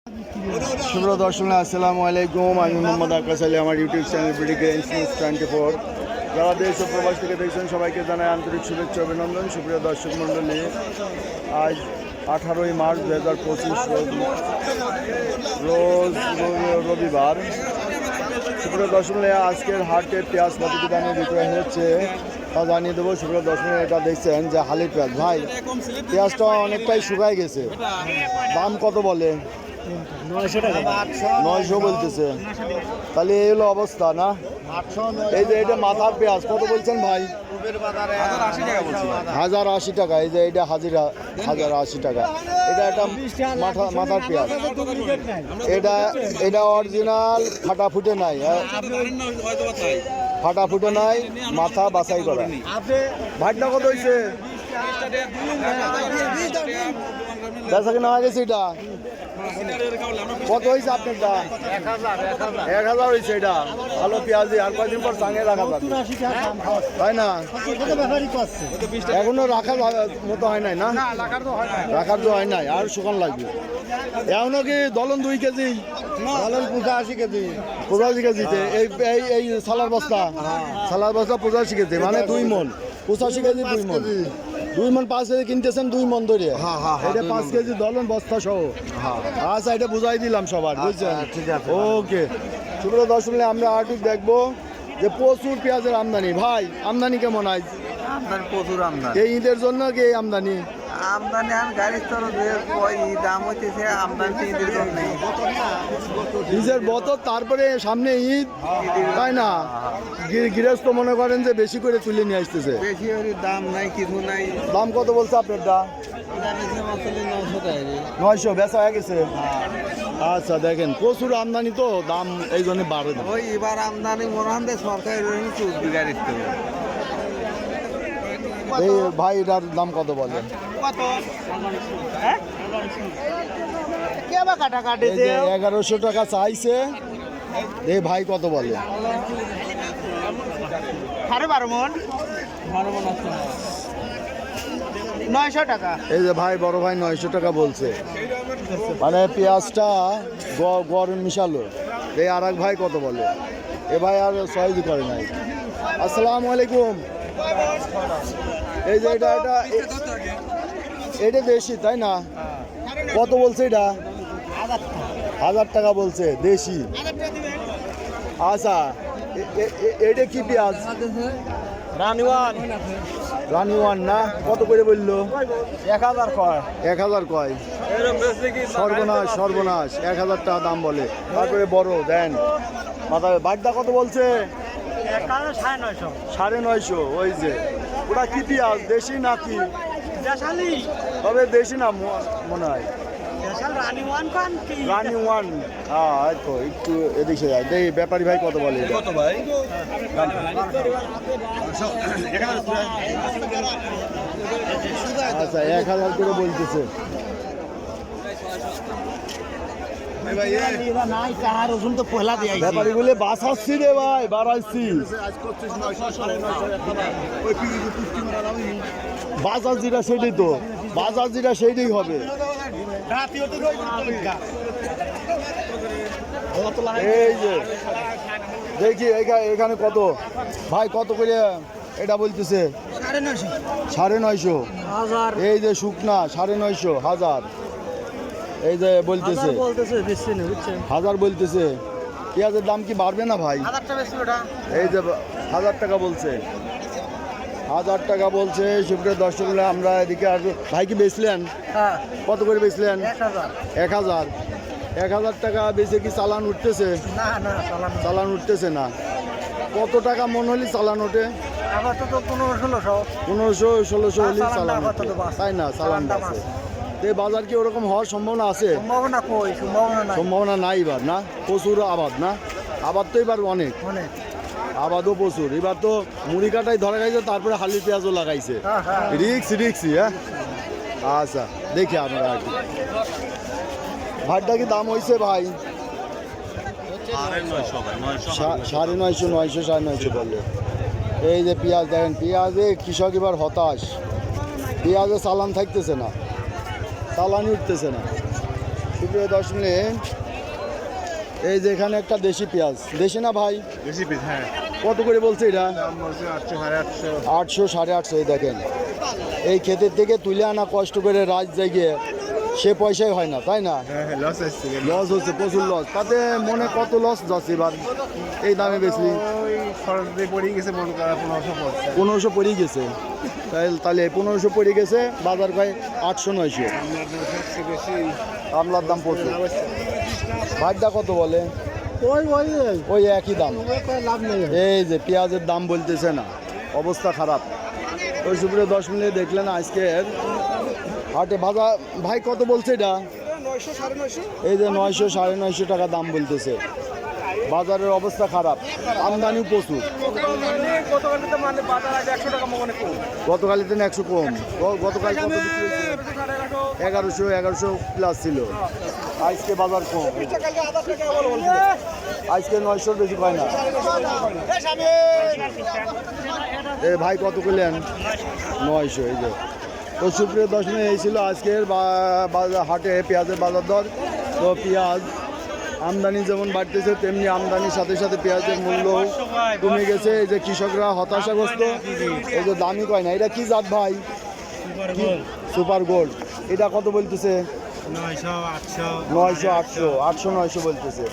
সুপ্রিয় দর্শক আসসালামু আলাইকুম, আমি মোহাম্মদ আকাশ আলী। আমার ইউটিউব চ্যানেল ব্রিগেন্স নিউজ 24 যারা দেশ ও প্রবাস থেকে দেখছেন সবাইকে জানাই আন্তরিক শুভেচ্ছা অভিনন্দন। সুপ্রিয় দর্শক মণ্ডলী, আজ 18ই মার্চ 2025 রোজ রবিবার। সুপ্রিয় দর্শক, আজকের হাটে পেঁয়াজ কতটি দামে বিক্রয় হচ্ছে তা জানিয়ে দেবো। সুপ্রিয় দর্শক, এটা দেখছেন যে হালির পেঁয়াজ। ভাই, পেঁয়াজটা অনেকটাই শুকায় গেছে, দাম কত বলে? 900 টাকা। 900 বলতেছে। তাহলে এই হলো অবস্থা না? এই যে এটা মাথার পেঁয়াজ কত বলছেন ভাই? 1080 টাকা। এই যে এটা 1080 টাকা। এটা একটা মাথার পেঁয়াজ। এটা অরিজিনাল, ফাটাফুটে নাই, ফাটাফুটে নাই, মাথা বাছাই করা। ভাইটা কত হয়েছে? বেচা কিনা হয়ে গেছে। এটা কত হয়েছে আপনারটা? 1000 হয়েছে। এটা ভালো পেঁয়াজি, আর কয়েকদিন পর চাঙে রাখা যাবে, তাই না? এখনো রাখার মতো হয় নাই না? রাখার তো হয় নাই, আর শুকান লাগবে। এখনো কি দলন 2 কেজি, দলন 85 কেজি। 85 কেজিতে এই সালার বস্তা, 85 কেজি, মানে 2 মন। 85 কেজি 2 মন। 2 মন 5 কেজি কিনতেছেন, 2 মন ধরে। এটা 5 কেজি দলন বস্তা সহ। আচ্ছা, এটা বুঝাই দিলাম সবার, বুঝছেন? ঠিক আছে, ওকে। সুপ্রিয় দর্শক, আমরা আর দেখবো যে প্রচুর পেঁয়াজের আমদানি। ভাই, আমদানি কেমন আজ? আমদানি প্রচুর আমদানি। এই ঈদের জন্য কি এই আমদানি? আমদানি আর গাড়ির তরফে দাম হইতেছে আমদানি ঈদের জন্য। ঈদের বছর, তারপরে সামনে ঈদ, তাই না? গৃহস্থ মনে করেন যে বেশি করে তুলে নিয়ে আসতেছে। বেশি দাম নাই, কিছু নাই। দাম কত বলছে আপনারটা? 900 বেচা হয়ে গেছে। আচ্ছা, দেখেন প্রচুর আমদানি তো, দাম এই জন্য বাড়ে না। ওই এবার আমদানি মনে হয় সরকারি চলবে গাড়ির তরফে। এই ভাই, এটার দাম কত বলেন? 1100 টাকা চাইছে। এই ভাই কত বলে? 12.5 মণ। 900 টাকা। এই যে ভাই, বড় ভাই 900 টাকা বলছে, মানে পেঁয়াজটা গরম মিশালো। এই আর এক ভাই কত বলে? এ ভাই আর সহজই করে নাই। আসসালামু আলাইকুম। এই যে এটা দেশি, তাই না? কত বলছে এটা? 1000 টাকা বলছে, দেশি। আচ্ছা, এটা কি পেঁয়াজ? রানি ওয়ান না? কত করে বললো? 1000 কয়। 1000 কয়। সর্বনাশ, সর্বনাশ। 1000 টাকা দাম বলে। তারপরে বড় দেন মাথায়। বাড়িটা কত বলছে? 950। ওই যে ওটা কি পেঁয়াজ, দেশি নাকি? তবে দেশি না মনে হয়। রানি ওয়ান। হ্যাঁ, তো একটু এদিকে যায়। এই ব্যাপারী ভাই কত বলে? কত ভাই? আচ্ছা, 1000 করে বলতেছে। ব্যাপারী বলে বাঁচাচ্ছি রে ভাই, বাড়াচ্ছি। বাজার যেটা সেটাই তো, বাজার যেটা সেইটাই হবে। এই যে দেখি এখানে কত ভাই, কত করে এটা বলতেছে? 950। এই যে শুকনা 950, 1000। এই যে বলতেছে 1000 বলতেছে। পেঁয়াজের দাম কি বাড়বে না ভাই? এই যে 1000 টাকা বলছে, 1000 টাকা বলছে। সুপ্রিয় দর্শক, আমরা এদিকে আর ভাই কি বেচলেন? কত করে বেচলেন? 1000। 1000 টাকা বেচে কি চালান উঠতেছে? চালান উঠতেছে না। কত টাকা মন হলে চালান ওঠে? 1500-1600 হলে চালান ওঠে, তাই না? চালান আছে। এই বাজার কি ওরকম হওয়ার সম্ভাবনা আছে? সম্ভাবনা নাই এবার, না? প্রচুর আবাদ, না? আবাদ তো এবার অনেক, আবাদও প্রচুর। এবার তো মুড়ি কাটাই ধরা গেছে, তারপরে হালি পেঁয়াজও লাগাইছে। রিক্সি। হ্যাঁ, আচ্ছা, দেখি আমরা আর কি। ভাতটা কি দাম হয়েছে ভাই? 950, 950 বললে। এই যে পেঁয়াজ দেখেন, পেঁয়াজে কৃষক এবার হতাশ। পেঁয়াজে চালান থাকতেছে না, চালানি উঠতেছে না। সুপ্রিয় দর্শক এই যে এখানে একটা দেশি পেঁয়াজ, দেশি না ভাই? বেশি পিস, হ্যাঁ। কত করে বলছে এটা? দাম বলছে 800, 850। 800, 850। এই দেখেন, এই ক্ষেতের থেকে তুলে আনা কষ্ট করে রাত জাগিয়ে সে পয়সাই হয় না, তাই না? হ্যাঁ, লস আসছে। লস হচ্ছে, প্রচুর লস। তাতে মনে কত লস যাচ্ছে এবার এই দামে বেশি? ওই খরচ দিয়ে পড়ে গেছে, মনে করা 1500 পড়ছে। 1500 পড়েই গেছে। তাহলে 1500 পড়ে গেছে, বাজার কয় 800, 900। আপনার দাম সবচেয়ে বেশি। আমলার দাম প্রচুর। ভাইটা কত বলে? ওই একই দাম। এই যে পেঁয়াজের দাম বলতেছে না, অবস্থা খারাপ। ওই সুপ্রিয় 10 মিনিটে দেখলেন আজকের হাটে বাজার। ভাই কত বলছে এটা? 900, 950। এই যে 900, 950 টাকা দাম বলতেছে। বাজারের অবস্থা খারাপ, আমদানিও প্রচুর। গতকালের দিন 100 কম। গতকাল কত বিক্রি হয়েছে? 1100 প্লাস ছিল। আজকে বাজার কম, আজকে 900 বেশি পায় না। এ ভাই কত করলেন? 900। এই যে তো সুপ্রিয় দর্শনে এই ছিল আজকের হাটে পেঁয়াজের বাজার দর। তো পেঁয়াজ আমদানি যেমন বাড়তেছে, তেমনি আমদানির সাথে সাথে পেঁয়াজের মূল্য কমে গেছে। এই যে কৃষকরা হতাশাগ্রস্ত, এই যে দামি কয় না। এটা কি জাত ভাই? Super gold. এটা কত বলতেছে? 900, 800। 900, 800, 800, 900 বলতেছে।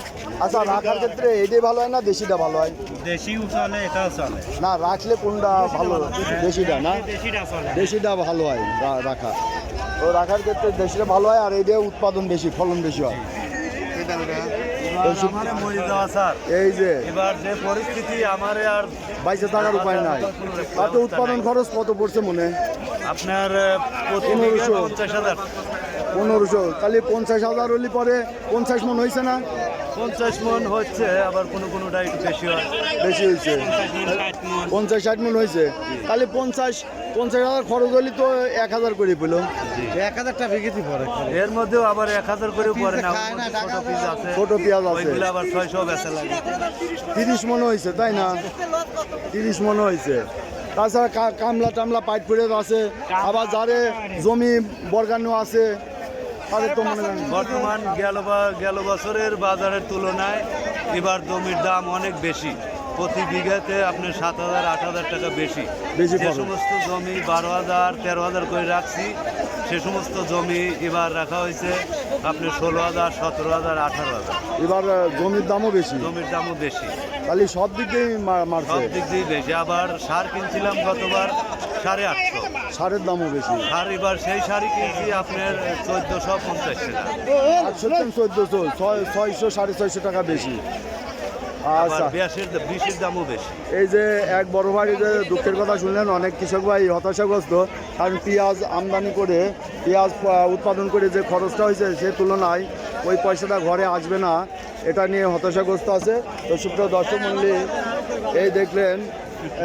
আচ্ছা, রাখার ক্ষেত্রে এটাই ভালো হয় না দেশিটা ভালো হয়? দেশিও চলে, এটাও চলে। না, রাখলে কোনটা ভালো? দেশিটা না? দেশিটা চলে। দেশিটা ভালো হয় রাখা। তো রাখার ক্ষেত্রে দেশিটা ভালো হয়, আর এটা উৎপাদন বেশি, ফলন বেশি হয়। এই যে এবার যে পরিস্থিতি, আমার আর বাইশে থাকার উপায় নাই। তাতে উৎপাদন খরচ কত পড়ছে মনে? আপনার 1500। 50,000। 1500। তাহলে 50,000 হলে পরে 50 মন হয়েছে না? 50 মন হচ্ছে, আবার কোনোটা একটু বেশি হয়। বেশি হয়েছে, 50-60 মন হয়েছে। তাহলে 50,000 খরচ হলে তো 1000 করে পেলো। 1000 টাকা বিক্রি পড়ে। এর মধ্যেও আবার 1000 করে পড়ে না। ছোট পিস আছে, ছোট পেঁয়াজ আছে, ওইগুলো আবার 600 বেচা লাগে। 30 মন হয়েছে, তাই না? 30 মন হয়েছে। তাছাড়া কামলা টামলা পাইট করে আছে, আবার যারে জমি বর্গানো আছে তাদের তো মনে করেন বর্তমান গেল বছরের বাজারের তুলনায় এবার জমির দাম অনেক বেশি। প্রতি বিঘাতে আপনার 7,000, 8,000 টাকা বেশি। বেশি যে খরচ। সমস্ত জমি 12,000, 13,000 করে রাখছি, সে সমস্ত জমি এবার রাখা হয়েছে আপনার 16,000, 17,000, 18,000। এবার জমির দামও বেশি, জমির দামও বেশি, তাহলে সব দিক দিয়ে মারছে। সব দিক দিয়ে বেশি। আবার সার কিনছিলাম গতবার 850। সারের দামও বেশি। সার এবার সেই সারই কিনছি আপনার 1450 টাকা। 800 থেকে 1400, 600, 650 টাকা বেশি। আচ্ছা, বিষের দামও বেশি। এই যে এক বড় ভাই যে দুঃখের কথা শুনলেন, অনেক কৃষক ভাই হতাশাগ্রস্ত, কারণ পেঁয়াজ আমদানি করে পেঁয়াজ উৎপাদন করে যে খরচটা হয়েছে সে তুলনায় ওই পয়সাটা ঘরে আসবে না, এটা নিয়ে হতাশাগ্রস্ত আছে। তো সুপ্রিয় দর্শক মণ্ডলী, এই দেখলেন,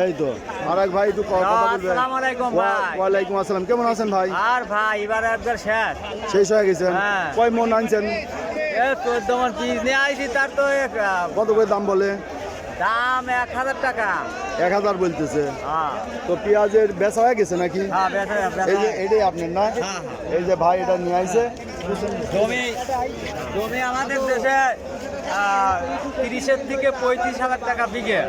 এই তো আর এক ভাই একটু কথা বলবেন। আসসালামু আলাইকুম ভাই। ওয়ালাইকুম আসসালাম, কেমন আছেন ভাই? আর ভাই এবার একবার শেষ হয়ে গেছেন? হ্যাঁ। কয় মন আনছেন? 14 মন পিস নিয়ে আইছি, তার তো কত করে দাম বলে? দাম 1000 টাকা। 1000 বলতেছে। হ্যাঁ তো পেঁয়াজের বেচা হয়ে গেছে নাকি? হ্যাঁ, বেচা এই যে এটাই আপনার না? এই যে ভাই এটা নিয়ে আইছে। জমি আমাদের দেশে 30 থেকে 35,000 টাকা বিঘে।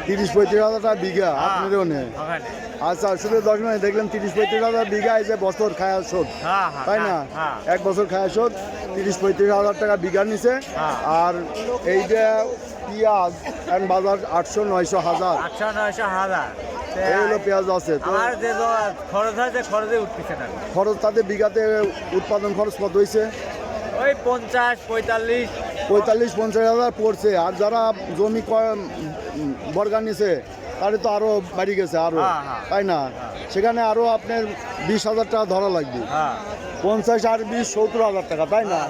30-35 টাকা বিঘা আপনারও নেই? ওখানে। আচ্ছা, শুধু 10 মিনিট দেখলাম 30-35 বিঘা, এই যে বছর খায়া শোধ, হ্যাঁ, হ্যাঁ, তাই না? হ্যাঁ। এক বছর খায়া শোধ 30-35 টাকা বিঘা নিছে। হ্যাঁ। আর এইটা পেঁয়াজ এখন বাজার 800, 900, 1000 800, 900, 1000। এই হলো পেঁয়াজ আছে। তো আমার যে খরচ হয়েছে, খরচে উঠতেছে না। খরচ তাতে বিঘাতে উৎপাদন খরচ কত হয়েছে? ওই 50, 45। 45-50 পড়ছে। আর যারা জমি বর্গা নিছে তাহলে তো আরো বাড়ি গেছে আরো, হ্যাঁ, হ্যাঁ। তাই না? সেখানে আরো আপনার 20,000 টাকা ধরা লাগবে। হ্যাঁ 50 আর 20, 70,000 টাকা, তাই না?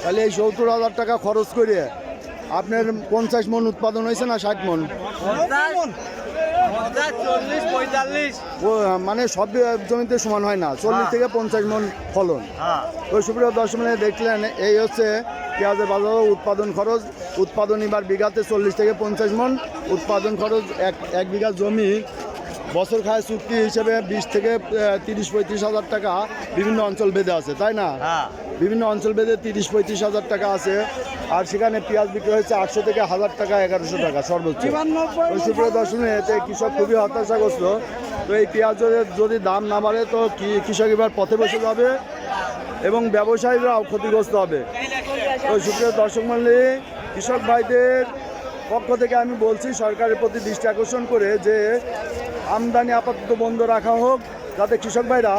তাহলে এই 70,000 টাকা খরচ করে আপনার 50 মন উৎপাদন হয়েছে না 60 মন? 50, 40, 45। ও মানে সব জমিতে সমান হয় না, 40 থেকে 50 মন ফলন। হ্যাঁ তো সুপ্রিয় দর্শক মিলে দেখলেন, এই হচ্ছে পেঁয়াজের বাজার উৎপাদন খরচ। উৎপাদন এবার বিঘাতে 40 থেকে 50 মন উৎপাদন খরচ। এক বিঘা জমি বছর খায় চুক্তি হিসেবে 20 থেকে 30-35 হাজার টাকা বিভিন্ন অঞ্চল বেঁধে আছে, তাই না? হ্যাঁ বিভিন্ন অঞ্চল ভেদে 30-35 হাজার টাকা আছে। আর সেখানে পেঁয়াজ বিক্রি হয়েছে 800 থেকে 1000 টাকা, 1100 টাকা সর্বোচ্চ। তো সুপ্রিয় দর্শক, এতে কৃষক খুবই হতাশাগ্রস্ত। তো এই পেঁয়াজের যদি দাম না বাড়ে তো কৃষক এবার পথে বসে যাবে এবং ব্যবসায়ীরাও ক্ষতিগ্রস্ত হবে। তো সুপ্রিয় দর্শক মণ্ডলী, কৃষক ভাইদের পক্ষ থেকে আমি বলছি সরকারের প্রতি দৃষ্টি আকর্ষণ করে যে আমদানি আপাতত বন্ধ রাখা হোক, যাতে কৃষক ভাইরা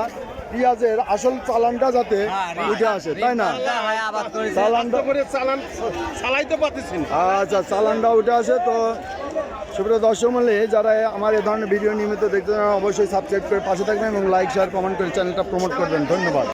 পেঁয়াজের আসল চালানটা যাতে উঠে আসে, তাই না? চালানটা আচ্ছা, চালানটা উঠে আসে। তো সুপ্রিয় দর্শক মণ্ডলী, যারা আমার এই ধরনের ভিডিও নিয়মিত দেখতে চান অবশ্যই সাবস্ক্রাইব করে পাশে থাকবেন এবং লাইক শেয়ার কমেন্ট করে চ্যানেলটা প্রমোট করবেন। ধন্যবাদ।